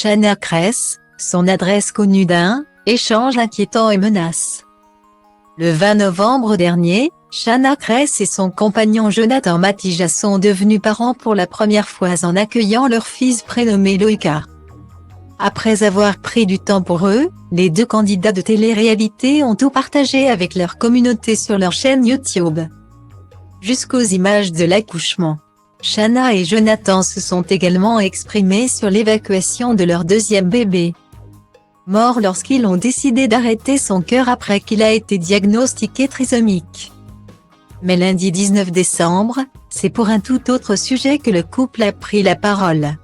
Shanna Kress, son adresse connue d'un échange inquiétant et menace. Le 20 novembre dernier, Shanna Kress et son compagnon Jonathan Matija sont devenus parents pour la première fois en accueillant leur fils prénommé Loïka. Après avoir pris du temps pour eux, les deux candidats de télé-réalité ont tout partagé avec leur communauté sur leur chaîne YouTube. Jusqu'aux images de l'accouchement. Shanna et Jonathan se sont également exprimés sur l'évacuation de leur deuxième bébé. Mort lorsqu'ils ont décidé d'arrêter son cœur après qu'il a été diagnostiqué trisomique. Mais lundi 19 décembre, c'est pour un tout autre sujet que le couple a pris la parole.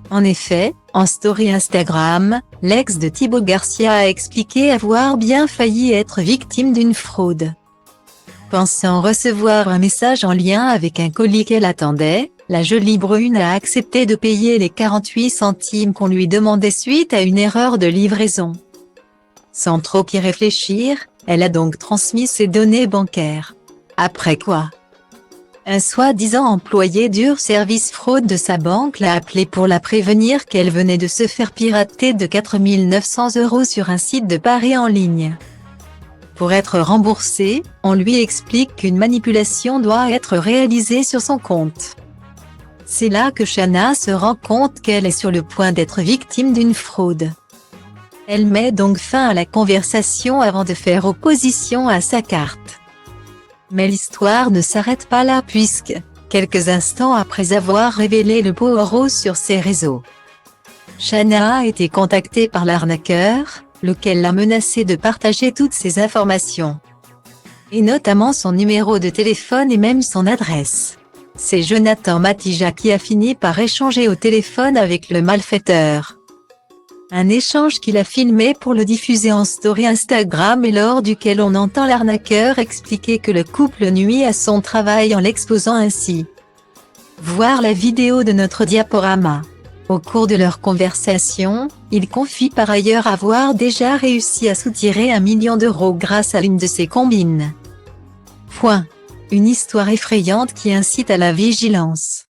En effet, en story Instagram, l'ex de Thibaut Garcia a expliqué avoir bien failli être victime d'une fraude. Pensant recevoir un message en lien avec un colis qu'elle attendait, la jolie brune a accepté de payer les 48 centimes qu'on lui demandait suite à une erreur de livraison. Sans trop y réfléchir, elle a donc transmis ses données bancaires. Après quoi, un soi-disant employé du service fraude de sa banque l'a appelée pour la prévenir qu'elle venait de se faire pirater de 4 900 € sur un site de paris en ligne. Pour être remboursée, on lui explique qu'une manipulation doit être réalisée sur son compte. C'est là que Shanna se rend compte qu'elle est sur le point d'être victime d'une fraude. Elle met donc fin à la conversation avant de faire opposition à sa carte. Mais l'histoire ne s'arrête pas là puisque, quelques instants après avoir révélé le beau rose sur ses réseaux, Shanna a été contactée par l'arnaqueur, lequel l'a menacée de partager toutes ses informations. Et notamment son numéro de téléphone et même son adresse. C'est Jonathan Matija qui a fini par échanger au téléphone avec le malfaiteur. Un échange qu'il a filmé pour le diffuser en story Instagram et lors duquel on entend l'arnaqueur expliquer que le couple nuit à son travail en l'exposant ainsi. Voir la vidéo de notre diaporama. Au cours de leur conversation, il confie par ailleurs avoir déjà réussi à soutirer 1 million d'euros grâce à l'une de ses combines. Une histoire effrayante qui incite à la vigilance.